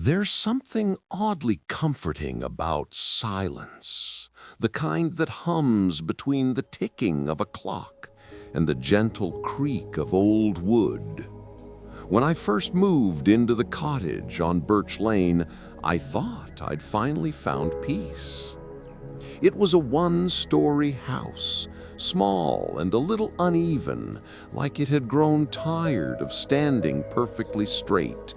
There's something oddly comforting about silence, the kind that hums between the ticking of a clock and the gentle creak of old wood. When I first moved into the cottage on Birch Lane, I thought I'd finally found peace. It was a one-story house, small and a little uneven, like it had grown tired of standing perfectly straight.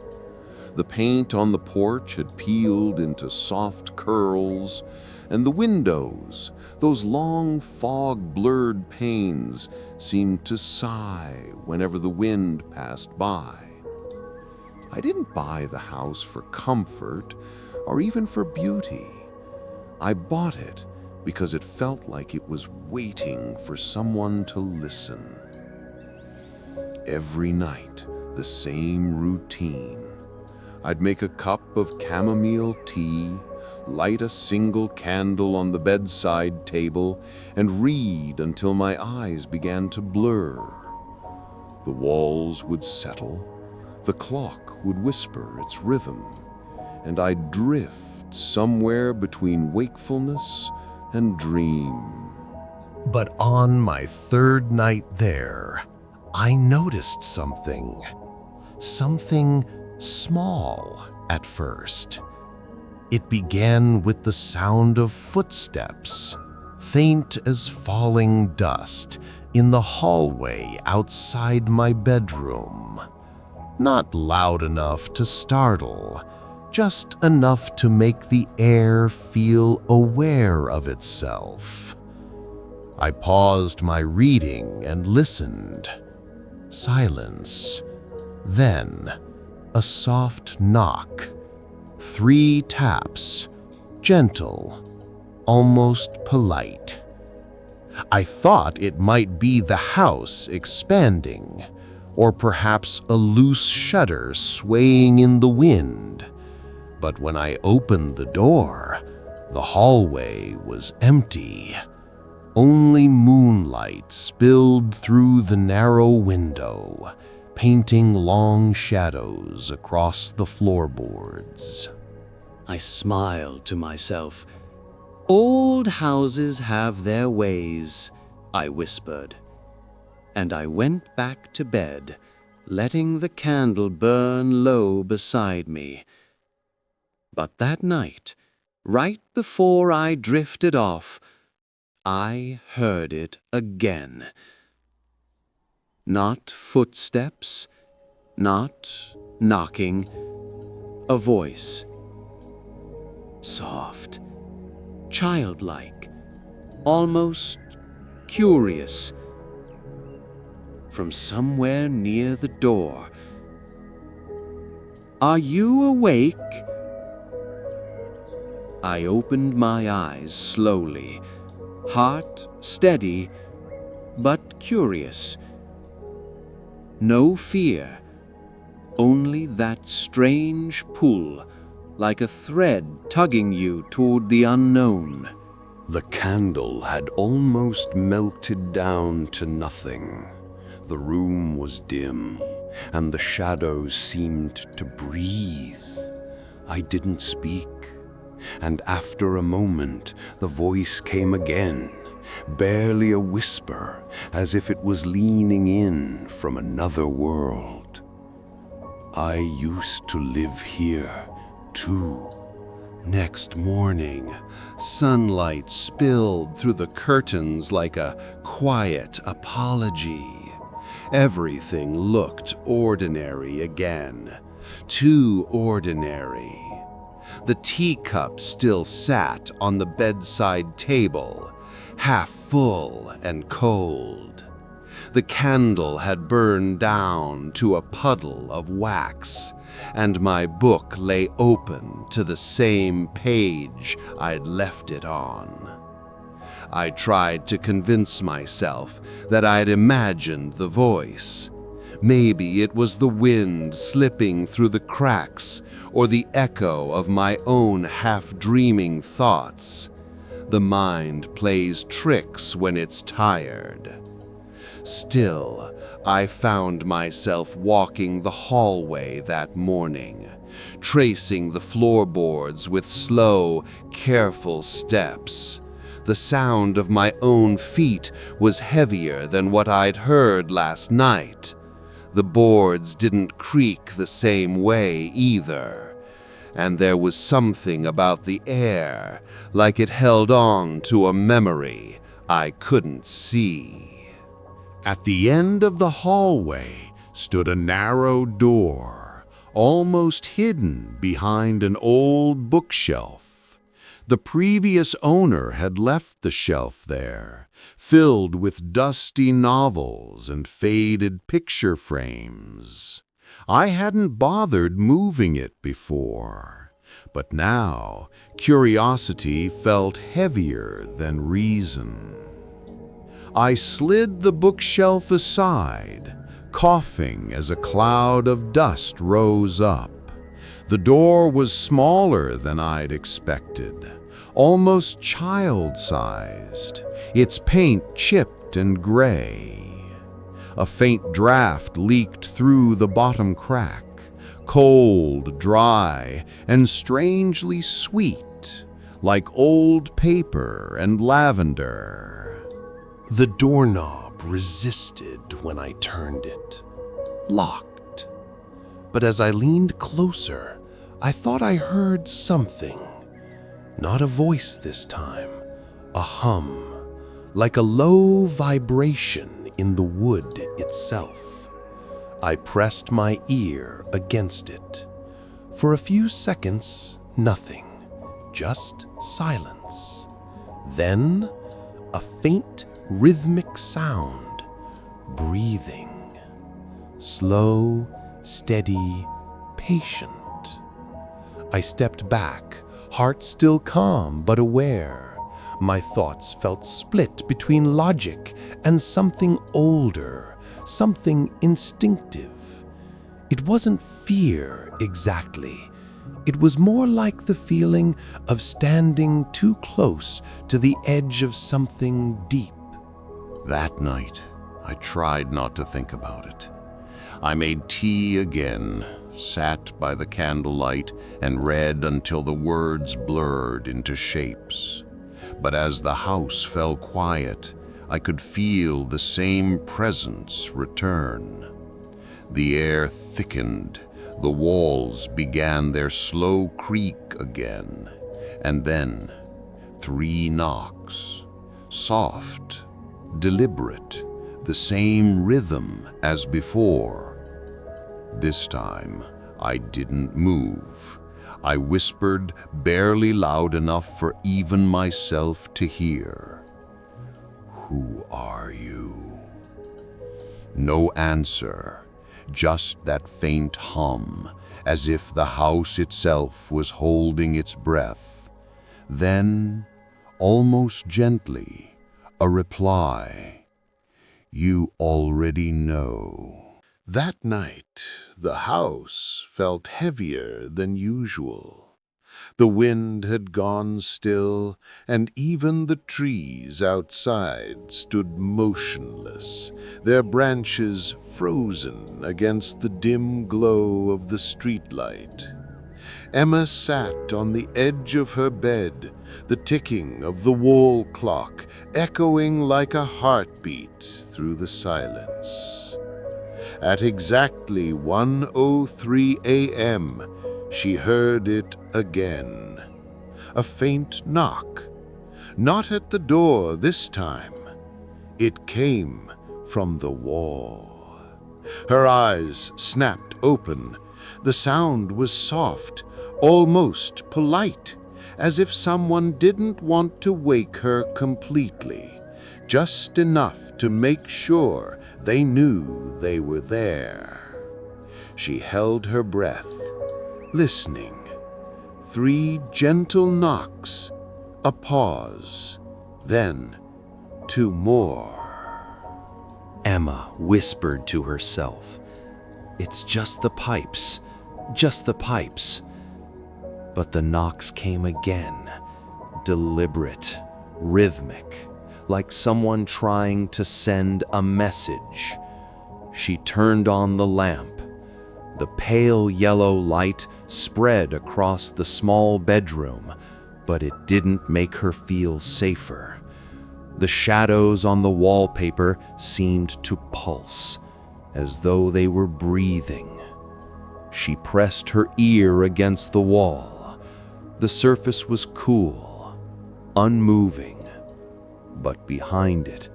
The paint on the porch had peeled into soft curls, and the windows, those long fog-blurred panes, seemed to sigh whenever the wind passed by. I didn't buy the house for comfort or even for beauty. I bought it because it felt like it was waiting for someone to listen. Every night, the same routine. I'd make a cup of chamomile tea, light a single candle on the bedside table, and read until my eyes began to blur. The walls would settle, the clock would whisper its rhythm, and I'd drift somewhere between wakefulness and dream. But on my third night there, I noticed something. Something small at first. It began with the sound of footsteps, faint as falling dust, in the hallway outside my bedroom. Not loud enough to startle, just enough to make the air feel aware of itself. I paused my reading and listened. Silence. Then, a soft knock. 3 taps, gentle, almost polite. I thought it might be the house expanding, or perhaps a loose shutter swaying in the wind. But when I opened the door, the hallway was empty. Only moonlight spilled through the narrow window, painting long shadows across the floorboards. I smiled to myself. "Old houses have their ways," I whispered. And I went back to bed, letting the candle burn low beside me. But that night, right before I drifted off, I heard it again. Not footsteps, not knocking, a voice. Soft, childlike, almost curious. From somewhere near the door. "Are you awake?" I opened my eyes slowly, heart steady, but curious. No fear, only that strange pull, like a thread tugging you toward the unknown. The candle had almost melted down to nothing. The room was dim, and the shadows seemed to breathe. I didn't speak, and after a moment, the voice came again, barely a whisper, as if it was leaning in from another world. "I used to live here, too." Next morning, sunlight spilled through the curtains like a quiet apology. Everything looked ordinary again, too ordinary. The teacup still sat on the bedside table, half full and cold. The candle had burned down to a puddle of wax, and my book lay open to the same page I'd left it on. I tried to convince myself that I'd imagined the voice. Maybe it was the wind slipping through the cracks, or the echo of my own half-dreaming thoughts. The mind plays tricks when it's tired. Still, I found myself walking the hallway that morning, tracing the floorboards with slow, careful steps. The sound of my own feet was heavier than what I'd heard last night. The boards didn't creak the same way either, and there was something about the air, like it held on to a memory I couldn't see. At the end of the hallway stood a narrow door, almost hidden behind an old bookshelf. The previous owner had left the shelf there, filled with dusty novels and faded picture frames. I hadn't bothered moving it before, but now curiosity felt heavier than reason. I slid the bookshelf aside, coughing as a cloud of dust rose up. The door was smaller than I'd expected, almost child-sized, its paint chipped and gray. A faint draft leaked through the bottom crack, cold, dry, and strangely sweet, like old paper and lavender. The doorknob resisted when I turned it, locked. But as I leaned closer, I thought I heard something. Not a voice this time, a hum, like a low vibration in the wood itself. I pressed my ear against it. For a few seconds, nothing, just silence. Then, a faint, rhythmic sound, breathing. Slow, steady, patient. I stepped back, heart still calm but aware. My thoughts felt split between logic and something older, something instinctive. It wasn't fear exactly. It was more like the feeling of standing too close to the edge of something deep. That night, I tried not to think about it. I made tea again, sat by the candlelight, and read until the words blurred into shapes. But as the house fell quiet, I could feel the same presence return. The air thickened, the walls began their slow creak again, and then 3 knocks, soft, deliberate, the same rhythm as before. This time, I didn't move. I whispered, barely loud enough for even myself to hear. "Who are you?" No answer, just that faint hum, as if the house itself was holding its breath. Then, almost gently, a reply. "You already know." That night, the house felt heavier than usual. The wind had gone still, and even the trees outside stood motionless, their branches frozen against the dim glow of the streetlight. Emma sat on the edge of her bed, the ticking of the wall clock echoing like a heartbeat through the silence. At exactly 1:03 a.m., she heard it again. A faint knock. Not at the door this time. It came from the wall. Her eyes snapped open. The sound was soft, almost polite, as if someone didn't want to wake her completely, just enough to make sure they knew they were there. She held her breath, listening. 3 gentle knocks, a pause, then 2 more. Emma whispered to herself, "It's just the pipes, just the pipes." But the knocks came again, deliberate, rhythmic, like someone trying to send a message. She turned on the lamp. The pale yellow light spread across the small bedroom, but it didn't make her feel safer. The shadows on the wallpaper seemed to pulse, as though they were breathing. She pressed her ear against the wall. The surface was cool, unmoving, but behind it,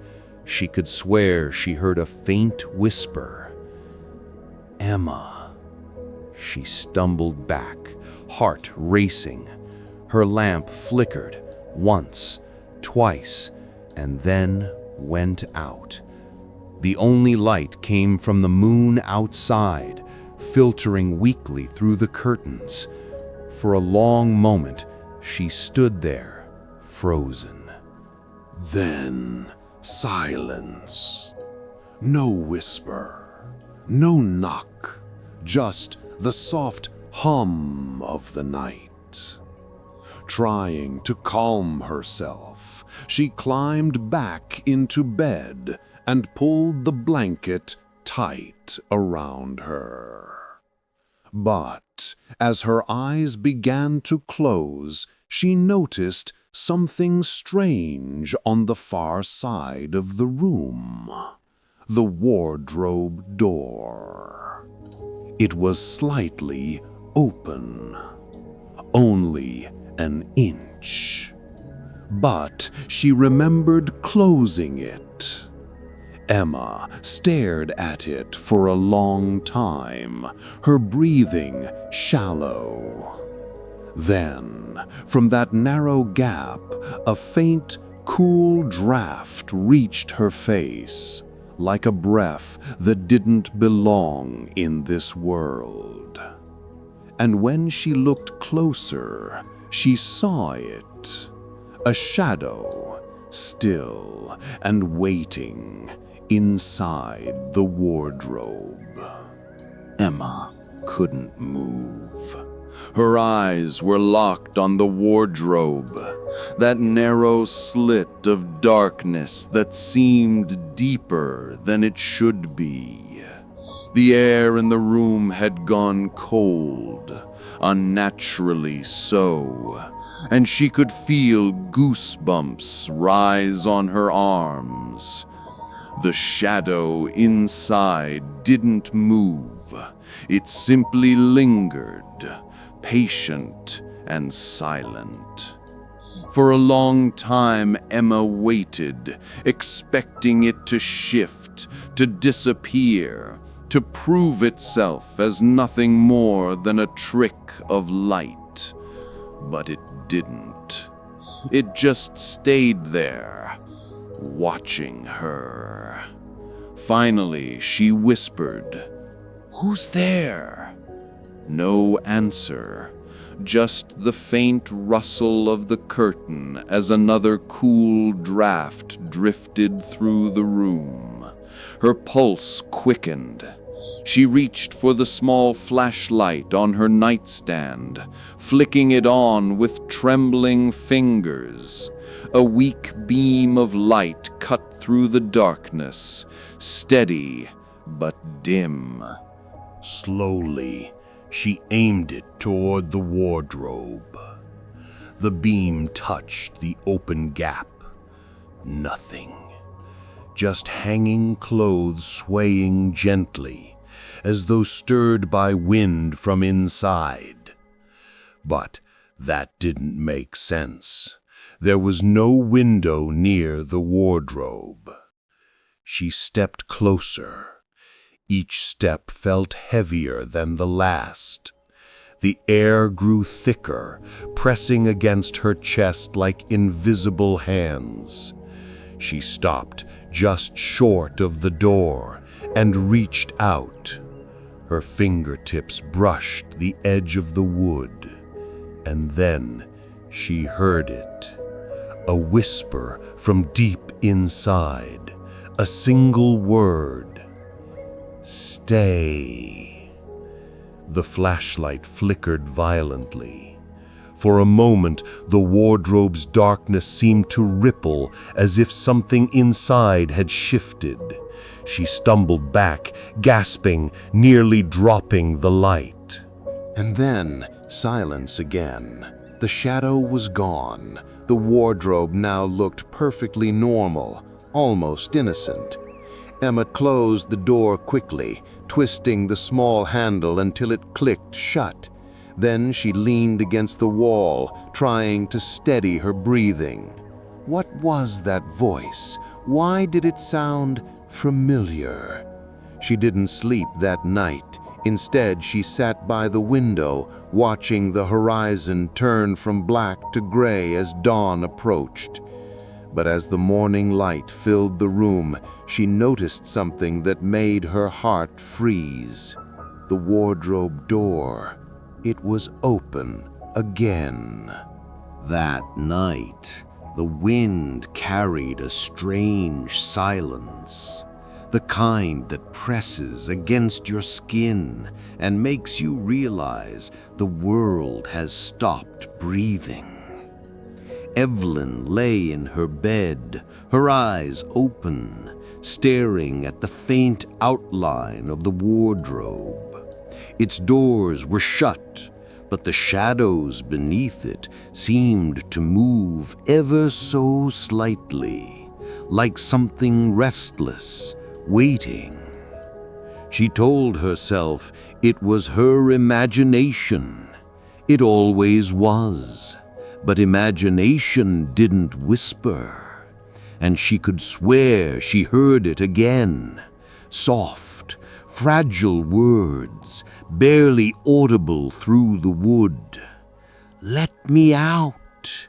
she could swear she heard a faint whisper. "Emma." She stumbled back, heart racing. Her lamp flickered once, twice, and then went out. The only light came from the moon outside, filtering weakly through the curtains. For a long moment, she stood there, frozen. Then silence. No whisper, no knock, just the soft hum of the night. Trying to calm herself, she climbed back into bed and pulled the blanket tight around her. But as her eyes began to close, she noticed something strange on the far side of the room. The wardrobe door. It was slightly open, only an inch. But she remembered closing it. Emma stared at it for a long time, her breathing shallow. Then, from that narrow gap, a faint, cool draft reached her face, like a breath that didn't belong in this world. And when she looked closer, she saw it, a shadow, still and waiting, inside the wardrobe. Emma couldn't move. Her eyes were locked on the wardrobe, that narrow slit of darkness that seemed deeper than it should be. The air in the room had gone cold, unnaturally so, and she could feel goosebumps rise on her arms. The shadow inside didn't move. It simply lingered, patient and silent. For a long time, Emma waited, expecting it to shift, to disappear, to prove itself as nothing more than a trick of light. But it didn't. It just stayed there, watching her. Finally, she whispered, "Who's there?" No answer, just the faint rustle of the curtain as another cool draft drifted through the room. Her pulse quickened. She reached for the small flashlight on her nightstand, flicking it on with trembling fingers. A weak beam of light cut through the darkness, steady but dim. Slowly, she aimed it toward the wardrobe. The beam touched the open gap. Nothing. Just hanging clothes swaying gently, as though stirred by wind from inside. But that didn't make sense. There was no window near the wardrobe. She stepped closer. Each step felt heavier than the last. The air grew thicker, pressing against her chest like invisible hands. She stopped just short of the door and reached out. Her fingertips brushed the edge of the wood, and then she heard it. A whisper from deep inside, a single word. "Stay." The flashlight flickered violently. For a moment, the wardrobe's darkness seemed to ripple as if something inside had shifted. She stumbled back, gasping, nearly dropping the light. And then silence again. The shadow was gone. The wardrobe now looked perfectly normal, almost innocent. Emma closed the door quickly, twisting the small handle until it clicked shut. Then she leaned against the wall, trying to steady her breathing. What was that voice? Why did it sound familiar? She didn't sleep that night. Instead, she sat by the window, watching the horizon turn from black to gray as dawn approached. But as the morning light filled the room, she noticed something that made her heart freeze. The wardrobe door. It was open again. That night, the wind carried a strange silence, the kind that presses against your skin and makes you realize the world has stopped breathing. Evelyn lay in her bed, her eyes open, staring at the faint outline of the wardrobe. Its doors were shut, but the shadows beneath it seemed to move ever so slightly, like something restless, waiting. She told herself it was her imagination. It always was. But imagination didn't whisper, and she could swear she heard it again. Soft, fragile words, barely audible through the wood. "Let me out."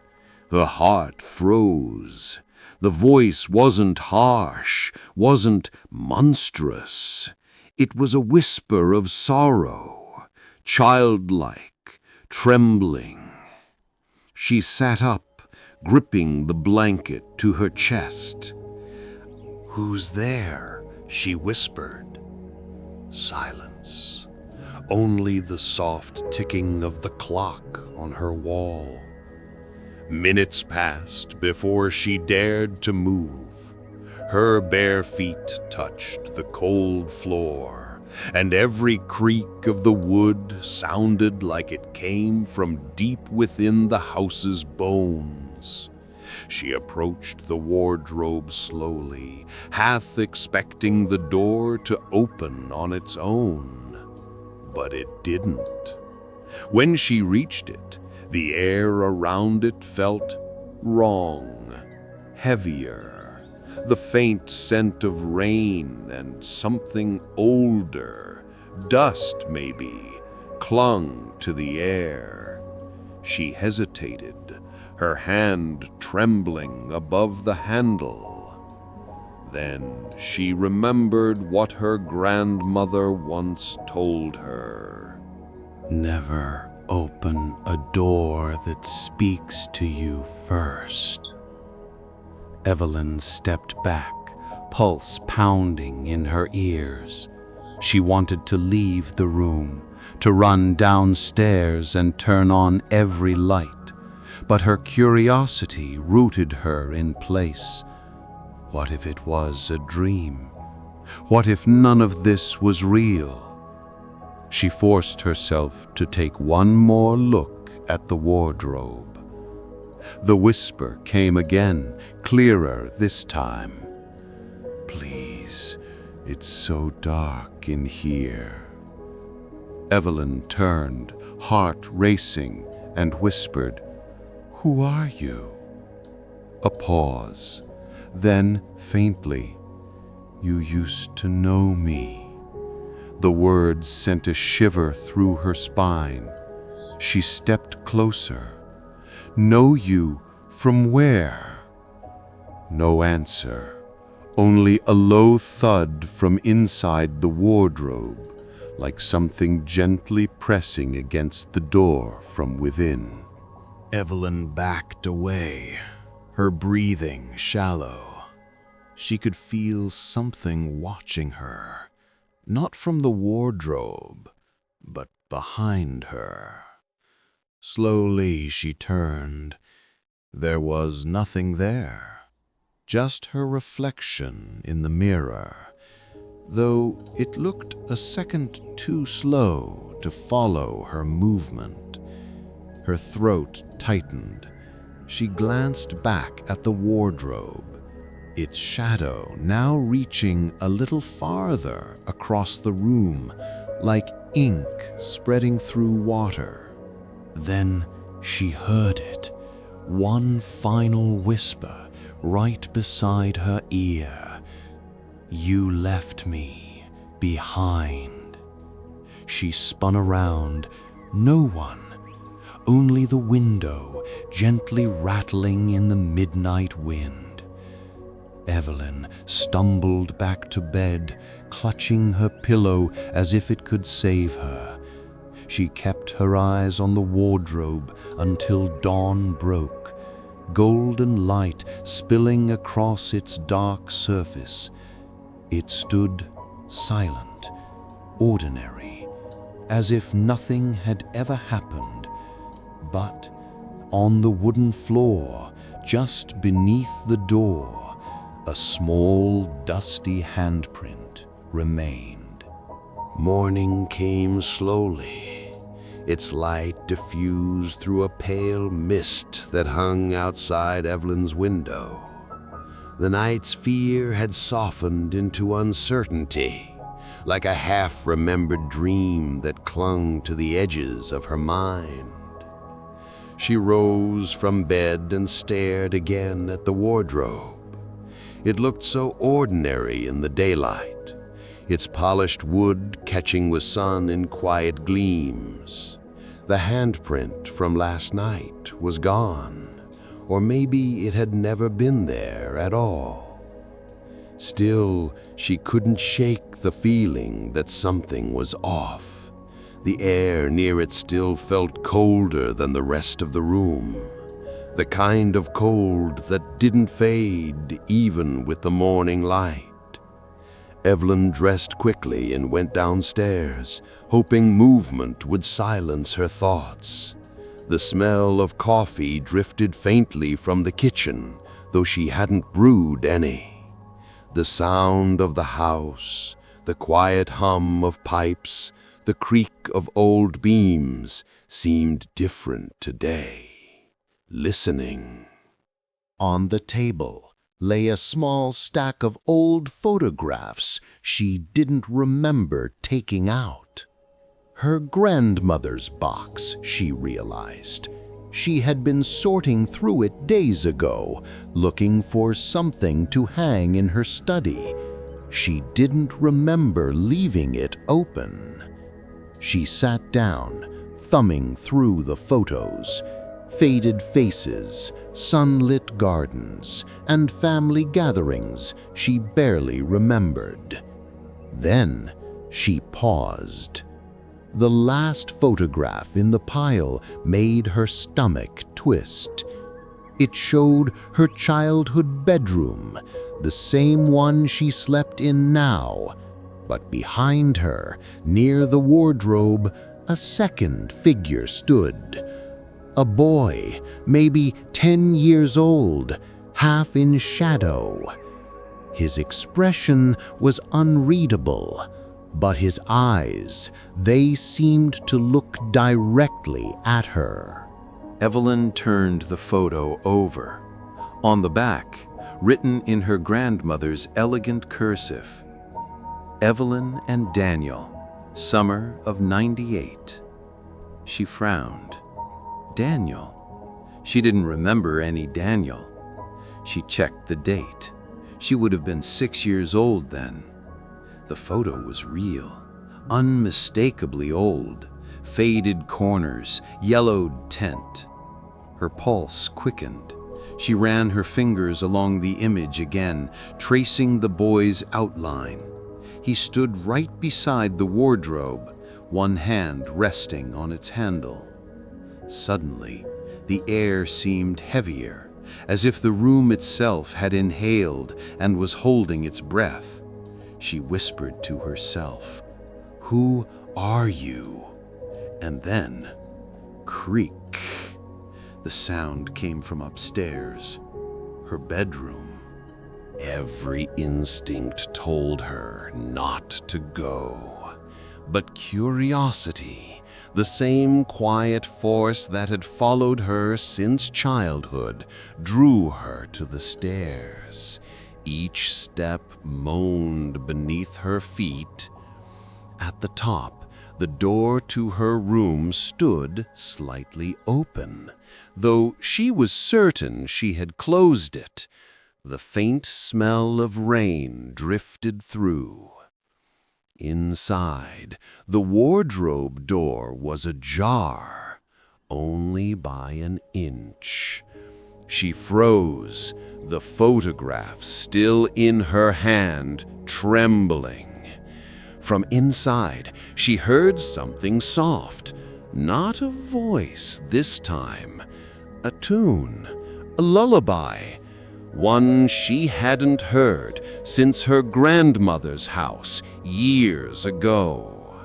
Her heart froze. The voice wasn't harsh, wasn't monstrous. It was a whisper of sorrow, childlike, trembling. She sat up, gripping the blanket to her chest. "Who's there?" she whispered. Silence. Only the soft ticking of the clock on her wall. Minutes passed before she dared to move. Her bare feet touched the cold floor, and every creak of the wood sounded like it came from deep within the house's bones. She approached the wardrobe slowly, half expecting the door to open on its own. But it didn't. When she reached it, the air around it felt wrong, heavier. The faint scent of rain and something older, dust maybe, clung to the air. She hesitated, her hand trembling above the handle. Then she remembered what her grandmother once told her. Never open a door that speaks to you first. Evelyn stepped back, pulse pounding in her ears. She wanted to leave the room, to run downstairs and turn on every light, but her curiosity rooted her in place. What if it was a dream? What if none of this was real? She forced herself to take one more look at the wardrobe. The whisper came again, clearer this time. "Please, it's so dark in here." Evelyn turned, heart racing, and whispered, "Who are you?" A pause, then faintly, "You used to know me." The words sent a shiver through her spine. She stepped closer. "Know you from where?" No answer, only a low thud from inside the wardrobe, like something gently pressing against the door from within. Evelyn backed away, her breathing shallow. She could feel something watching her, not from the wardrobe, but behind her. Slowly she turned. There was nothing there, just her reflection in the mirror, though it looked a second too slow to follow her movement. Her throat tightened. She glanced back at the wardrobe, its shadow now reaching a little farther across the room, like ink spreading through water. Then she heard it, one final whisper right beside her ear. "You left me behind." She spun around. No one, only the window gently rattling in the midnight wind. Evelyn stumbled back to bed, clutching her pillow as if it could save her. She kept her eyes on the wardrobe until dawn broke, golden light spilling across its dark surface. It stood silent, ordinary, as if nothing had ever happened. But on the wooden floor, just beneath the door, a small, dusty handprint remained. Morning came slowly. Its light diffused through a pale mist that hung outside Evelyn's window. The night's fear had softened into uncertainty, like a half-remembered dream that clung to the edges of her mind. She rose from bed and stared again at the wardrobe. It looked so ordinary in the daylight, its polished wood catching the sun in quiet gleams. The handprint from last night was gone, or maybe it had never been there at all. Still, she couldn't shake the feeling that something was off. The air near it still felt colder than the rest of the room, the kind of cold that didn't fade even with the morning light. Evelyn dressed quickly and went downstairs, hoping movement would silence her thoughts. The smell of coffee drifted faintly from the kitchen, though she hadn't brewed any. The sound of the house, the quiet hum of pipes, the creak of old beams seemed different today. Listening. On the table lay a small stack of old photographs she didn't remember taking out. Her grandmother's box, she realized. She had been sorting through it days ago, looking for something to hang in her study. She didn't remember leaving it open. She sat down, thumbing through the photos. Faded faces, sunlit gardens, and family gatherings she barely remembered. Then she paused. The last photograph in the pile made her stomach twist. It showed her childhood bedroom, the same one she slept in now. But behind her, near the wardrobe, a second figure stood. A boy, maybe 10 years old, half in shadow. His expression was unreadable, but his eyes, they seemed to look directly at her. Evelyn turned the photo over. On the back, written in her grandmother's elegant cursive, "Evelyn and Daniel, summer of '98. She frowned. Daniel. She didn't remember any Daniel. She checked the date. She would have been 6 years old then. The photo was real, unmistakably old. Faded corners, yellowed tint. Her pulse quickened. She ran her fingers along the image again, tracing the boy's outline. He stood right beside the wardrobe, one hand resting on its handle. Suddenly, the air seemed heavier, as if the room itself had inhaled and was holding its breath. She whispered to herself, "Who are you?" And then, creak. The sound came from upstairs, her bedroom. Every instinct told her not to go, but curiosity, the same quiet force that had followed her since childhood, drew her to the stairs. Each step moaned beneath her feet. At the top, the door to her room stood slightly open, though she was certain she had closed it. The faint smell of rain drifted through. Inside, the wardrobe door was ajar, only by an inch. She froze, the photograph still in her hand, trembling. From inside, she heard something soft, not a voice this time, a tune, a lullaby, one she hadn't heard since her grandmother's house years ago.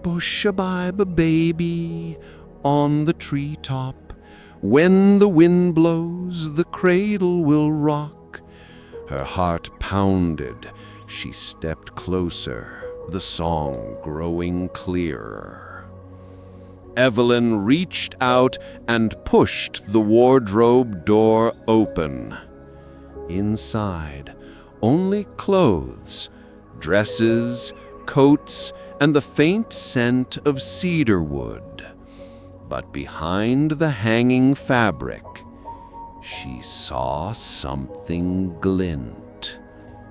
Bush-a-bye, baby, on the treetop, when the wind blows, the cradle will rock. Her heart pounded. She stepped closer, the song growing clearer. Evelyn reached out and pushed the wardrobe door open. Inside, only clothes, dresses, coats, and the faint scent of cedar wood. But behind the hanging fabric, she saw something glint.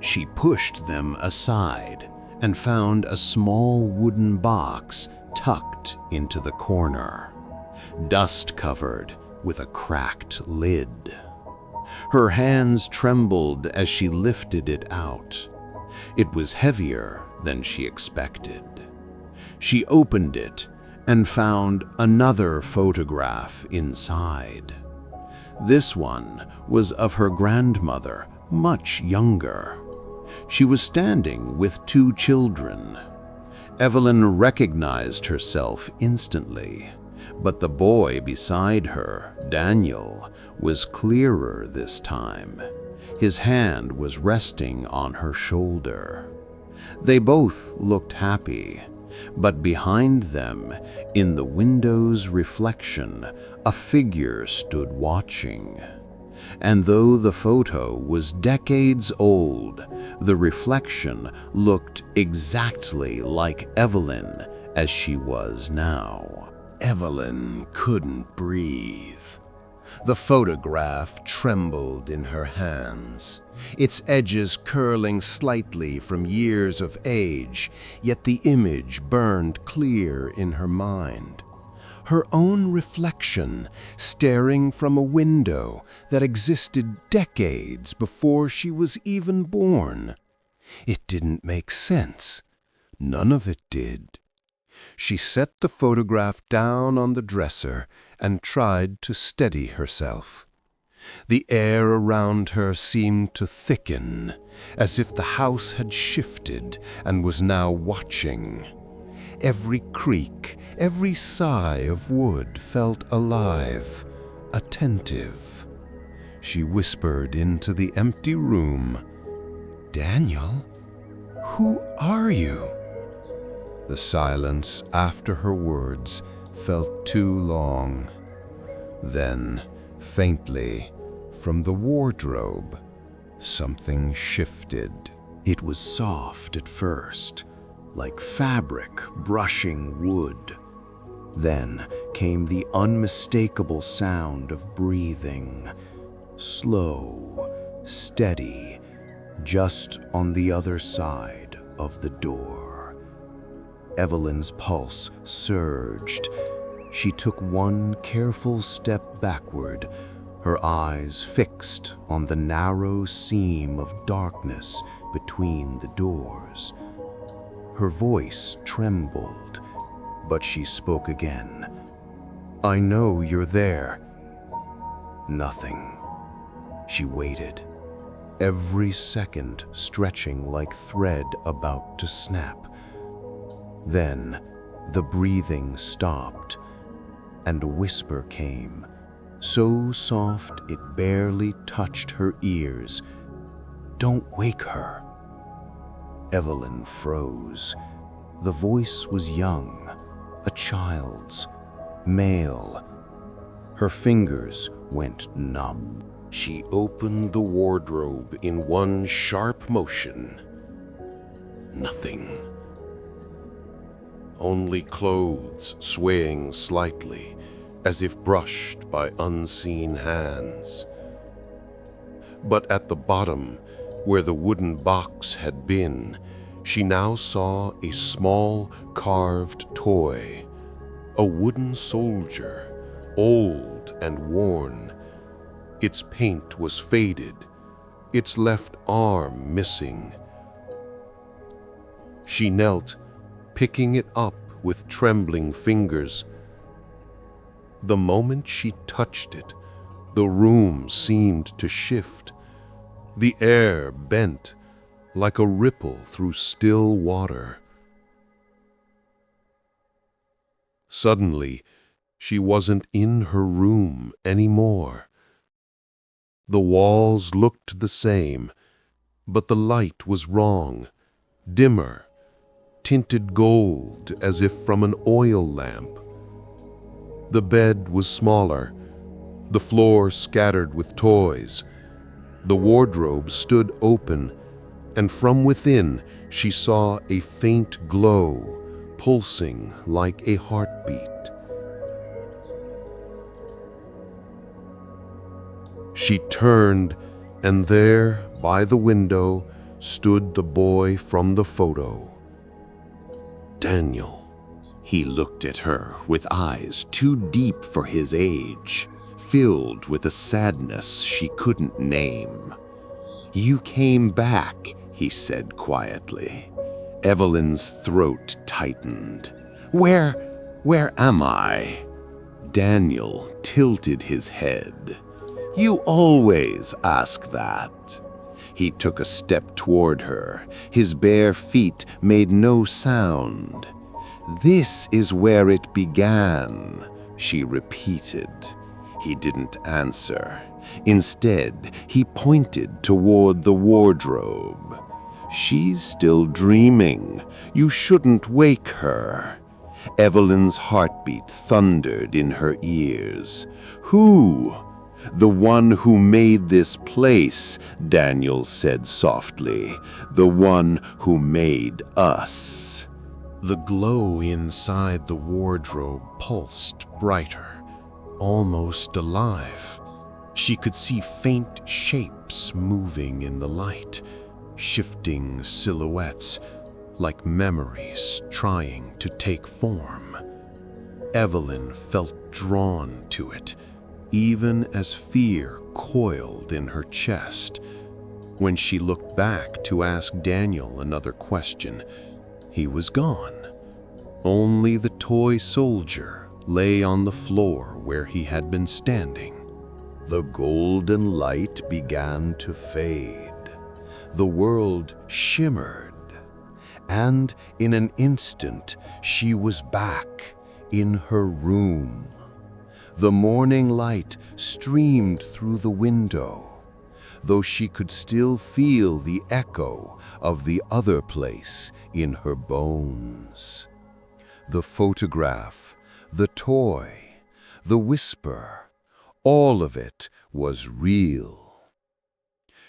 She pushed them aside and found a small wooden box tucked into the corner, dust-covered with a cracked lid. Her hands trembled as she lifted it out. It was heavier than she expected. She opened it and found another photograph inside. This one was of her grandmother, much younger. She was standing with 2 children. Evelyn recognized herself instantly, but the boy beside her, Daniel, was clearer this time. His hand was resting on her shoulder. They both looked happy, but behind them, in the window's reflection, a figure stood watching. And though the photo was decades old, the reflection looked exactly like Evelyn as she was now. Evelyn couldn't breathe. The photograph trembled in her hands, its edges curling slightly from years of age, yet the image burned clear in her mind. Her own reflection, staring from a window that existed decades before she was even born. It didn't make sense. None of it did. She set the photograph down on the dresser and tried to steady herself. The air around her seemed to thicken, as if the house had shifted and was now watching. Every creak, every sigh of wood felt alive, attentive. She whispered into the empty room, "Daniel, who are you?" The silence after her words felt too long. Then, faintly, from the wardrobe, something shifted. It was soft at first, like fabric brushing wood. Then came the unmistakable sound of breathing, slow, steady, just on the other side of the door. Evelyn's pulse surged. She took one careful step backward, her eyes fixed on the narrow seam of darkness between the doors. Her voice trembled, but she spoke again. "I know you're there." Nothing. She waited, every second stretching like thread about to snap. Then the breathing stopped, and a whisper came, so soft it barely touched her ears. Don't wake her." Evelyn froze. The voice was young, a child's, male. Her fingers went numb. She opened the wardrobe in one sharp motion. Nothing. Only clothes swaying slightly, as if brushed by unseen hands. But at the bottom, where the wooden box had been, she now saw a small carved toy, a wooden soldier, old and worn. Its paint was faded, its left arm missing. She knelt, picking it up with trembling fingers. The moment she touched it, the room seemed to shift. The air bent like a ripple through still water. Suddenly, she wasn't in her room anymore. The walls looked the same, but the light was wrong, dimmer, tinted gold as if from an oil lamp. The bed was smaller, the floor scattered with toys. The wardrobe stood open, and from within she saw a faint glow, pulsing like a heartbeat. She turned, and there, by the window, stood the boy from the photo. Daniel. He looked at her with eyes too deep for his age, filled with a sadness she couldn't name. "You came back," he said quietly. Evelyn's throat tightened. Where am I?" Daniel tilted his head. "You always ask that." He took a step toward her. His bare feet made no sound. "This is where it began," she repeated. He didn't answer. Instead, he pointed toward the wardrobe. "She's still dreaming. You shouldn't wake her." Evelyn's heartbeat thundered in her ears. "Who?" "The one who made this place," Daniel said softly. "The one who made us." The glow inside the wardrobe pulsed brighter, almost alive. She could see faint shapes moving in the light, shifting silhouettes, like memories trying to take form. Evelyn felt drawn to it, even as fear coiled in her chest. When she looked back to ask Daniel another question, he was gone. Only the toy soldier lay on the floor where he had been standing. The golden light began to fade. The world shimmered. And in an instant, she was back in her room. The morning light streamed through the window, though she could still feel the echo of the other place in her bones. The photograph, the toy, the whisper, all of it was real.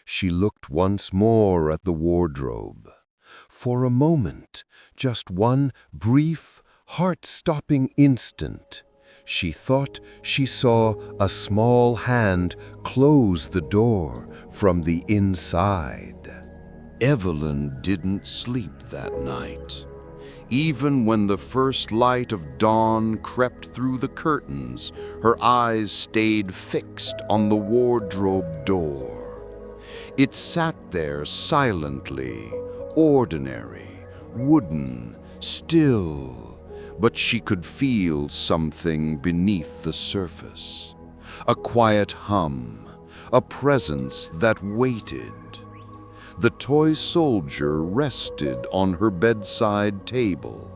She looked once more at the wardrobe. For a moment, just one brief, heart-stopping instant, she thought she saw a small hand close the door from the inside. Evelyn didn't sleep that night. Even when the first light of dawn crept through the curtains, her eyes stayed fixed on the wardrobe door. It sat there silently, ordinary, wooden, still, but she could feel something beneath the surface. A quiet hum, a presence that waited. The toy soldier rested on her bedside table.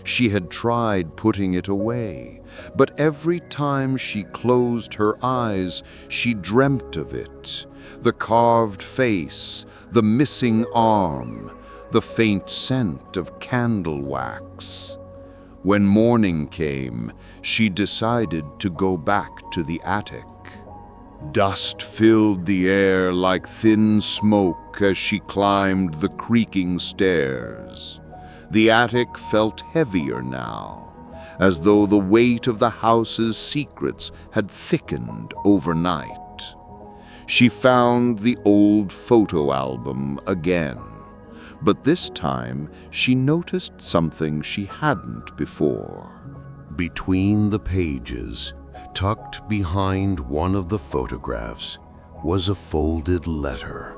She had tried putting it away, but every time she closed her eyes, she dreamt of it. The carved face, the missing arm, the faint scent of candle wax. When morning came, she decided to go back to the attic. Dust filled the air like thin smoke as she climbed the creaking stairs. The attic felt heavier now, as though the weight of the house's secrets had thickened overnight. She found the old photo album again, but this time she noticed something she hadn't before. Between the pages, tucked behind one of the photographs, was a folded letter.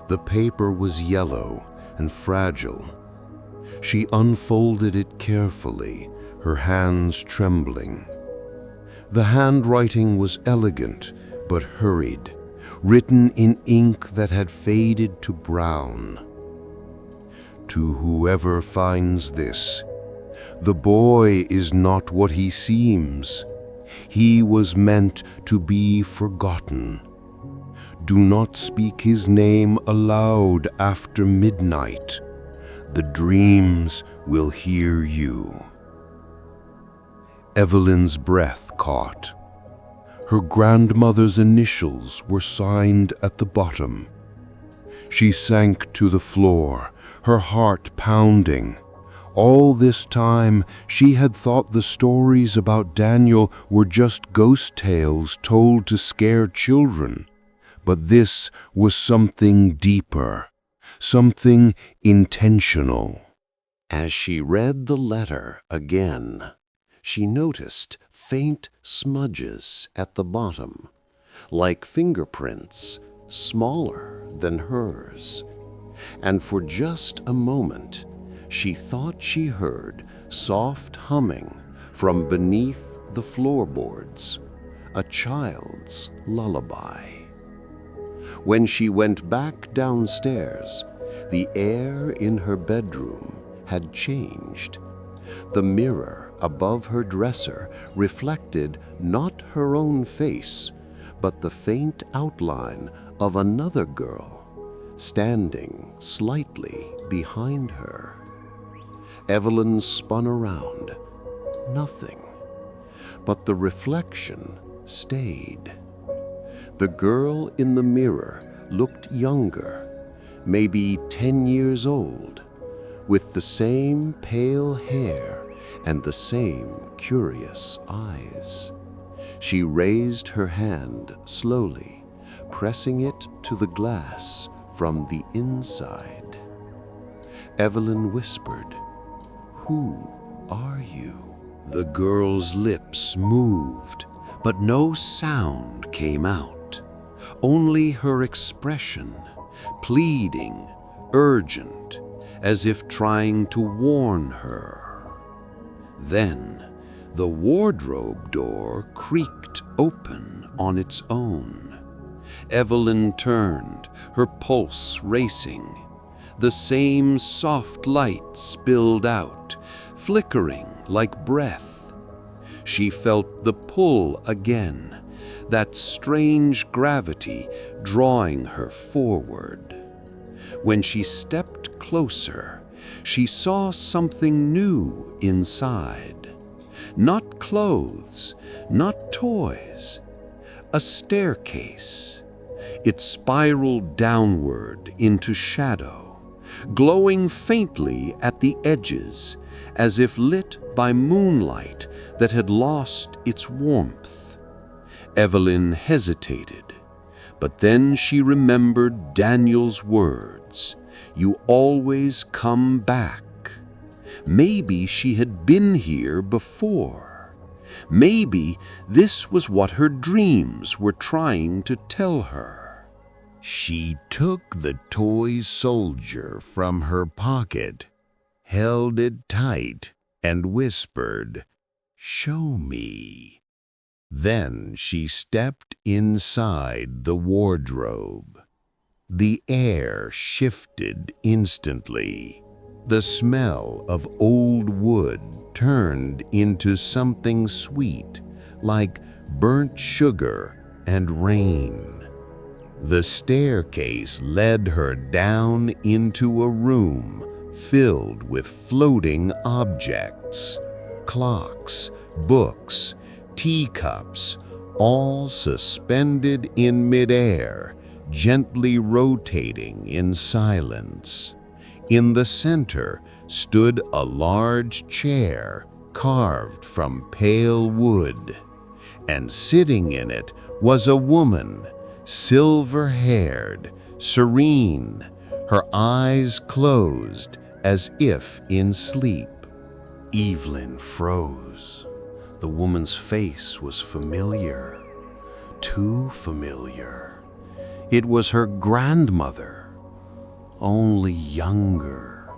The paper was yellow and fragile. She unfolded it carefully, her hands trembling. The handwriting was elegant but hurried, written in ink that had faded to brown. To whoever finds this, the boy is not what he seems. He was meant to be forgotten. Do not speak his name aloud after midnight. The dreams will hear you. Evelyn's breath caught. Her grandmother's initials were signed at the bottom. She sank to the floor, her heart pounding. All this time, she had thought the stories about Daniel were just ghost tales told to scare children. But this was something deeper, something intentional. As she read the letter again, she noticed faint smudges at the bottom, like fingerprints, smaller than hers. And for just a moment, she thought she heard soft humming from beneath the floorboards, a child's lullaby. When she went back downstairs, the air in her bedroom had changed. The mirror above her dresser reflected not her own face, but the faint outline of another girl, standing slightly behind her. Evelyn spun around. Nothing. But the reflection stayed. The girl in the mirror looked younger, maybe 10 years old, with the same pale hair and the same curious eyes. She raised her hand slowly, pressing it to the glass from the inside. Evelyn whispered, "Who are you?" The girl's lips moved, but no sound came out. Only her expression, pleading, urgent, as if trying to warn her. Then, the wardrobe door creaked open on its own. Evelyn turned, her pulse racing. The same soft light spilled out, flickering like breath. She felt the pull again, that strange gravity drawing her forward. When she stepped closer, she saw something new inside. Not clothes, not toys, a staircase. It spiraled downward into shadow, glowing faintly at the edges, as if lit by moonlight that had lost its warmth. Evelyn hesitated, but then she remembered Daniel's words, "You always come back." Maybe she had been here before. Maybe this was what her dreams were trying to tell her. She took the toy soldier from her pocket, held it tight, and whispered, "Show me." Then she stepped inside the wardrobe. The air shifted instantly. The smell of old wood turned into something sweet, like burnt sugar and rain. The staircase led her down into a room filled with floating objects, clocks, books, teacups, all suspended in midair, gently rotating in silence. In the center stood a large chair carved from pale wood, and sitting in it was a woman, silver-haired, serene, her eyes closed as if in sleep. Evelyn froze. The woman's face was familiar, too familiar. It was her grandmother, only younger.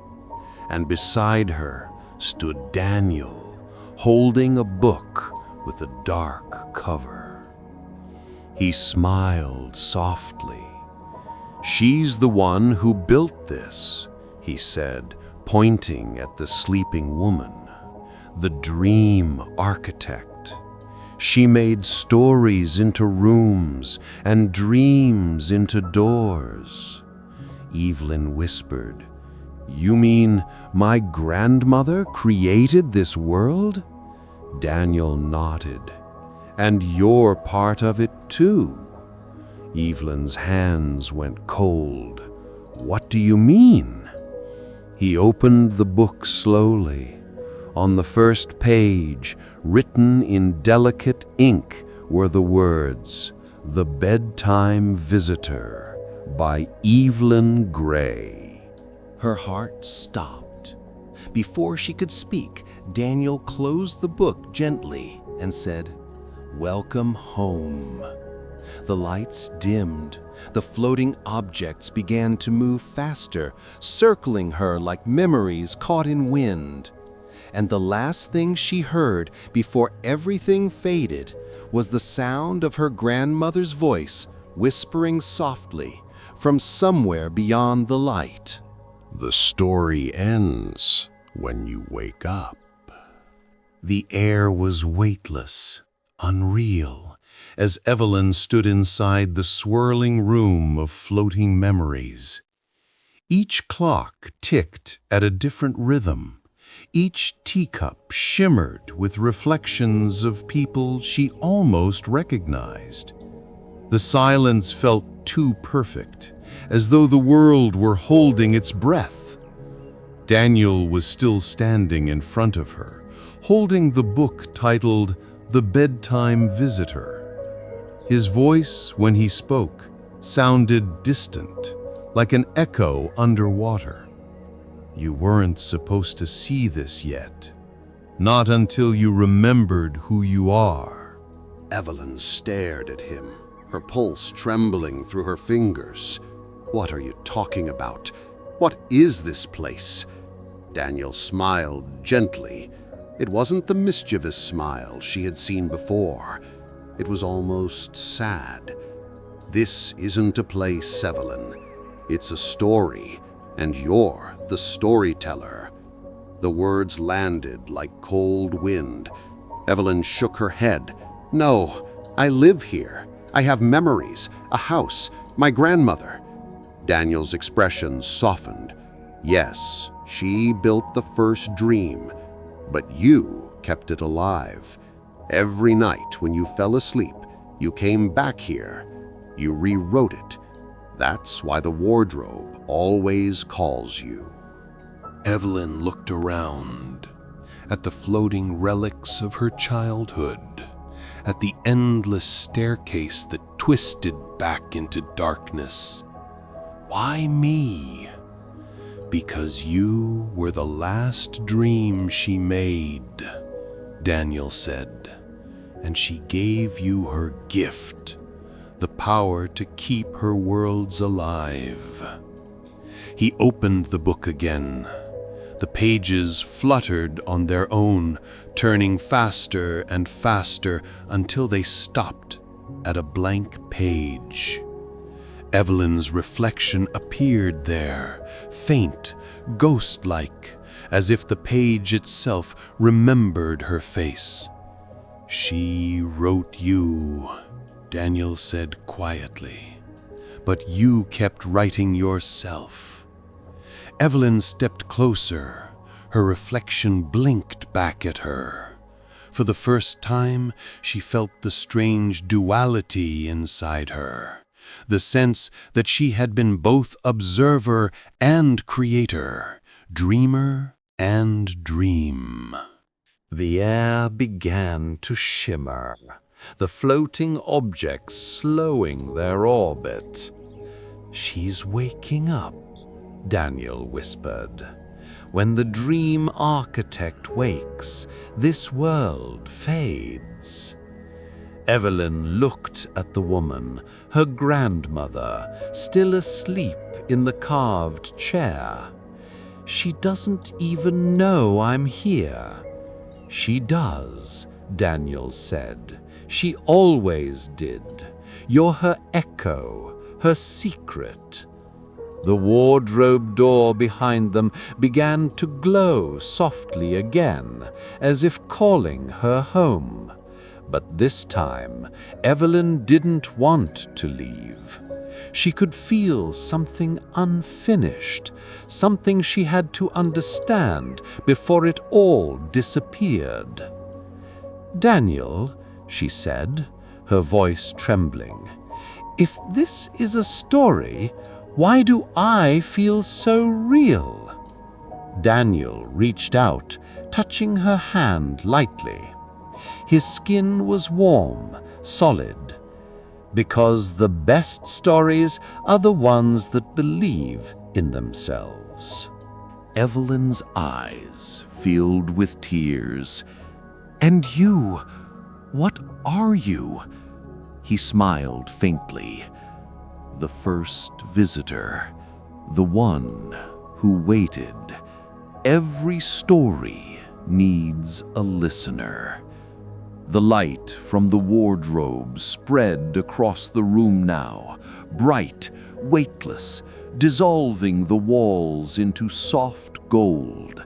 And beside her stood Daniel, holding a book with a dark cover. He smiled softly. "She's the one who built this," he said, pointing at the sleeping woman. "The dream architect. She made stories into rooms and dreams into doors." Evelyn whispered, "You mean my grandmother created this world?" Daniel nodded. "And you're part of it too." Evelyn's hands went cold. "What do you mean?" He opened the book slowly. On the first page, written in delicate ink, were the words, "The Bedtime Visitor," by Evelyn Gray. Her heart stopped. Before she could speak, Daniel closed the book gently and said, "Welcome home." The lights dimmed. The floating objects began to move faster, circling her like memories caught in wind. And the last thing she heard before everything faded was the sound of her grandmother's voice whispering softly from somewhere beyond the light. The story ends when you wake up. The air was weightless, unreal, as Evelyn stood inside the swirling room of floating memories. Each clock ticked at a different rhythm. Each teacup shimmered with reflections of people she almost recognized. The silence felt too perfect, as though the world were holding its breath. Daniel was still standing in front of her, holding the book titled The Bedtime Visitor. His voice, when he spoke, sounded distant, like an echo underwater. "You weren't supposed to see this yet. Not until you remembered who you are." Evelyn stared at him, her pulse trembling through her fingers. "What are you talking about? What is this place?" Daniel smiled gently. It wasn't the mischievous smile she had seen before. It was almost sad. "This isn't a place, Evelyn. It's a story, and you're the storyteller." The words landed like cold wind. Evelyn shook her head. "No, I live here. I have memories, a house, my grandmother." Daniel's expression softened. "Yes, she built the first dream, but you kept it alive. Every night when you fell asleep, you came back here. You rewrote it. That's why the wardrobe always calls you." Evelyn looked around, at the floating relics of her childhood, at the endless staircase that twisted back into darkness. "Why me?" "Because you were the last dream she made," Daniel said, "and she gave you her gift, the power to keep her worlds alive." He opened the book again. The pages fluttered on their own, turning faster and faster until they stopped at a blank page. Evelyn's reflection appeared there, faint, ghost-like, as if the page itself remembered her face. "She wrote you," Daniel said quietly, "but you kept writing yourself." Evelyn stepped closer. Her reflection blinked back at her. For the first time, she felt the strange duality inside her, the sense that she had been both observer and creator, dreamer and dream. The air began to shimmer, the floating objects slowing their orbit. "She's waking up," Daniel whispered. "When the dream architect wakes, this world fades." Evelyn looked at the woman, her grandmother, still asleep in the carved chair. "She doesn't even know I'm here." "She does," Daniel said. "She always did. You're her echo, her secret." The wardrobe door behind them began to glow softly again, as if calling her home. But this time, Evelyn didn't want to leave. She could feel something unfinished, something she had to understand before it all disappeared. "Daniel," she said, her voice trembling, "if this is a story, why do I feel so real?" Daniel reached out, touching her hand lightly. His skin was warm, solid, because the best stories are the ones that believe in themselves. Evelyn's eyes filled with tears. "And you, what are you?" He smiled faintly. "The first visitor, the one who waited. Every story needs a listener." The light from the wardrobe spread across the room now, bright, weightless, dissolving the walls into soft gold.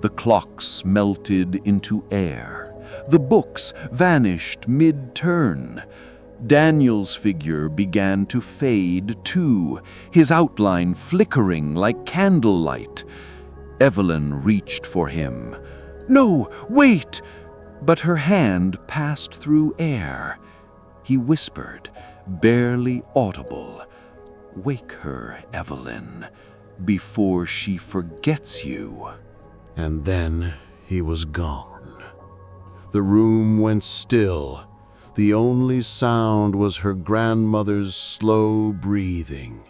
The clocks melted into air. The books vanished mid-turn. Daniel's figure began to fade too, his outline flickering like candlelight. Evelyn reached for him. "No, wait!" But her hand passed through air. He whispered, barely audible, "Wake her, Evelyn, before she forgets you." And then he was gone. The room went still. The only sound was her grandmother's slow breathing.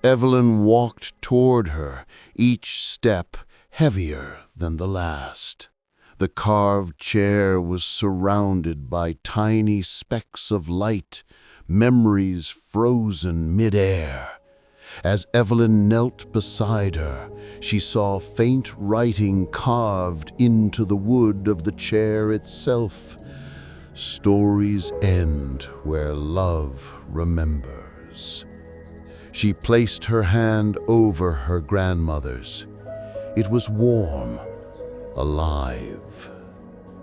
Evelyn walked toward her, each step heavier than the last. The carved chair was surrounded by tiny specks of light, memories frozen mid-air. As Evelyn knelt beside her, she saw faint writing carved into the wood of the chair itself. "Stories end where love remembers." She placed her hand over her grandmother's. It was warm, alive.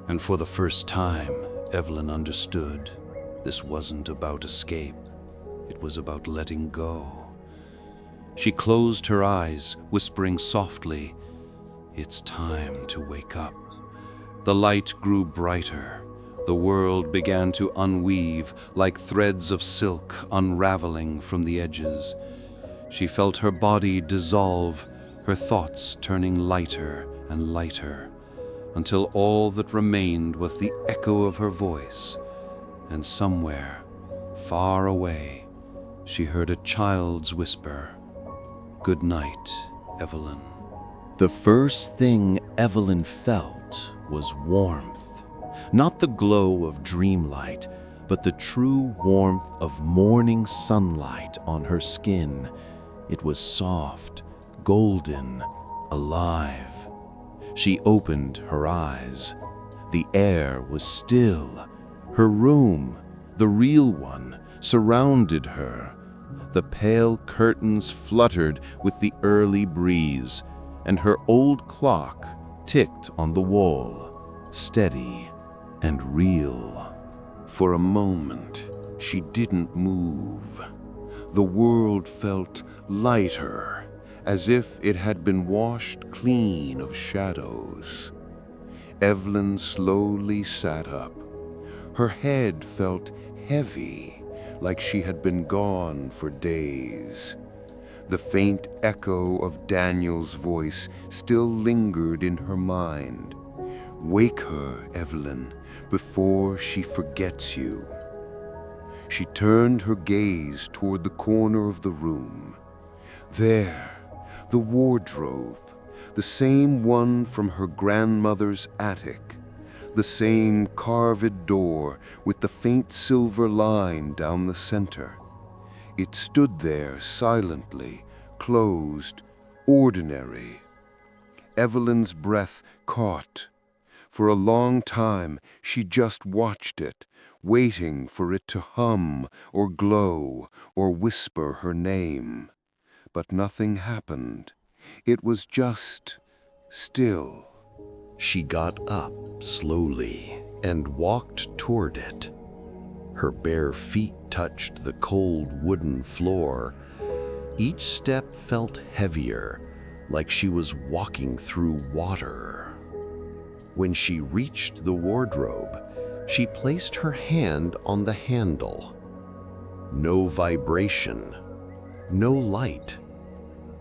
And for the first time, Evelyn understood. This wasn't about escape. It was about letting go. She closed her eyes, whispering softly, "It's time to wake up." The light grew brighter. The world began to unweave like threads of silk unraveling from the edges. She felt her body dissolve, her thoughts turning lighter and lighter, until all that remained was the echo of her voice. And somewhere, far away, she heard a child's whisper, "Good night, Evelyn." The first thing Evelyn felt was warmth. Not the glow of dreamlight, but the true warmth of morning sunlight on her skin. It was soft, golden, alive. She opened her eyes. The air was still. Her room, the real one, surrounded her, The pale curtains fluttered with the early breeze, and her old clock ticked on the wall, steady and real. For a moment, she didn't move. The world felt lighter, as if it had been washed clean of shadows. Evelyn slowly sat up. Her head felt heavy, like she had been gone for days. The faint echo of Daniel's voice still lingered in her mind. "Wake her, Evelyn, before she forgets you." She turned her gaze toward the corner of the room. There, the wardrobe, the same one from her grandmother's attic, the same carved door with the faint silver line down the center. It stood there silently, closed, ordinary. Evelyn's breath caught. For a long time, she just watched it, waiting for it to hum or glow or whisper her name. But nothing happened. It was just still. She got up slowly and walked toward it. Her bare feet touched the cold wooden floor. Each step felt heavier, like she was walking through water. When she reached the wardrobe, she placed her hand on the handle. No vibration, no light,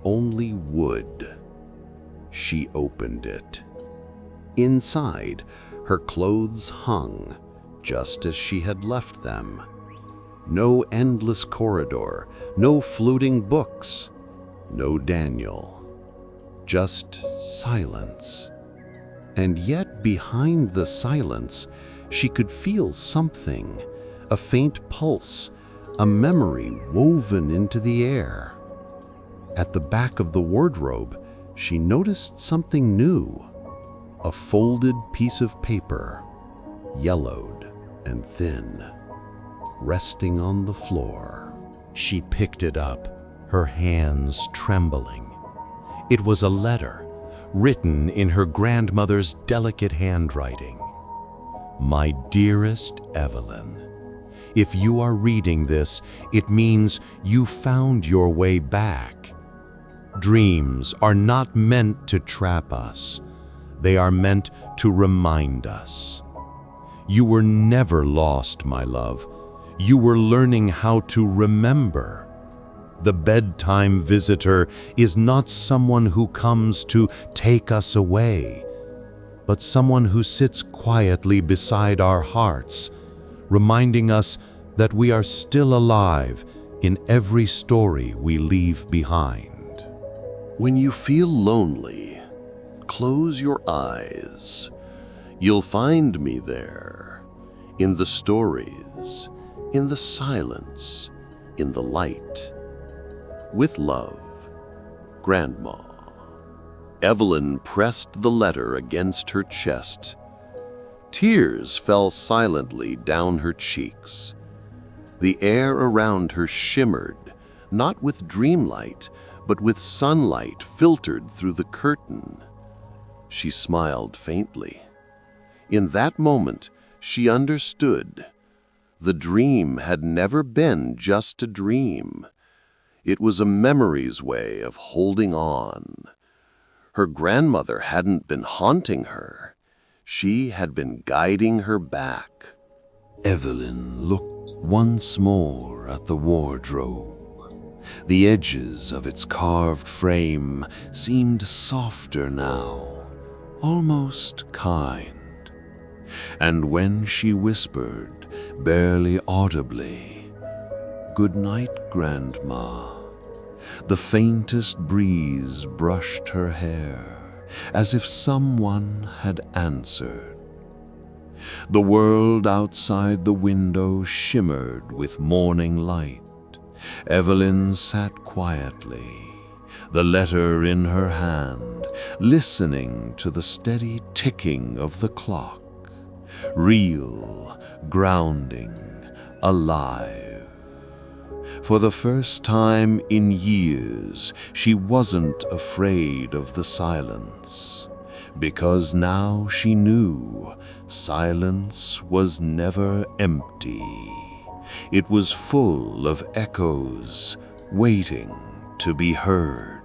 only wood. She opened it. Inside, her clothes hung, just as she had left them. No endless corridor, no fluting books, no Daniel. Just silence. And yet behind the silence, she could feel something, a faint pulse, a memory woven into the air. At the back of the wardrobe, she noticed something new, a folded piece of paper, yellowed and thin, resting on the floor. She picked it up, her hands trembling. It was a letter, written in her grandmother's delicate handwriting. "My dearest Evelyn, if you are reading this, it means you found your way back. Dreams are not meant to trap us. They are meant to remind us. You were never lost, my love. You were learning how to remember. The bedtime visitor is not someone who comes to take us away, but someone who sits quietly beside our hearts, reminding us that we are still alive in every story we leave behind." When you feel lonely, close your eyes. You'll find me there, in the stories, in the silence, in the light. With love, Grandma. Evelyn pressed the letter against her chest. Tears fell silently down her cheeks. The air around her shimmered, not with dreamlight, but with sunlight filtered through the curtain. She smiled faintly. In that moment, she understood. The dream had never been just a dream. It was a memory's way of holding on. Her grandmother hadn't been haunting her. She had been guiding her back. Evelyn looked once more at the wardrobe. The edges of its carved frame seemed softer now, almost kind. And when she whispered, barely audibly, "Good night, Grandma," the faintest breeze brushed her hair, as if someone had answered. The world outside the window shimmered with morning light. Evelyn sat quietly, the letter in her hand, listening to the steady ticking of the clock. Real, grounding, alive. For the first time in years, she wasn't afraid of the silence, because now she knew silence was never empty. It was full of echoes, waiting to be heard.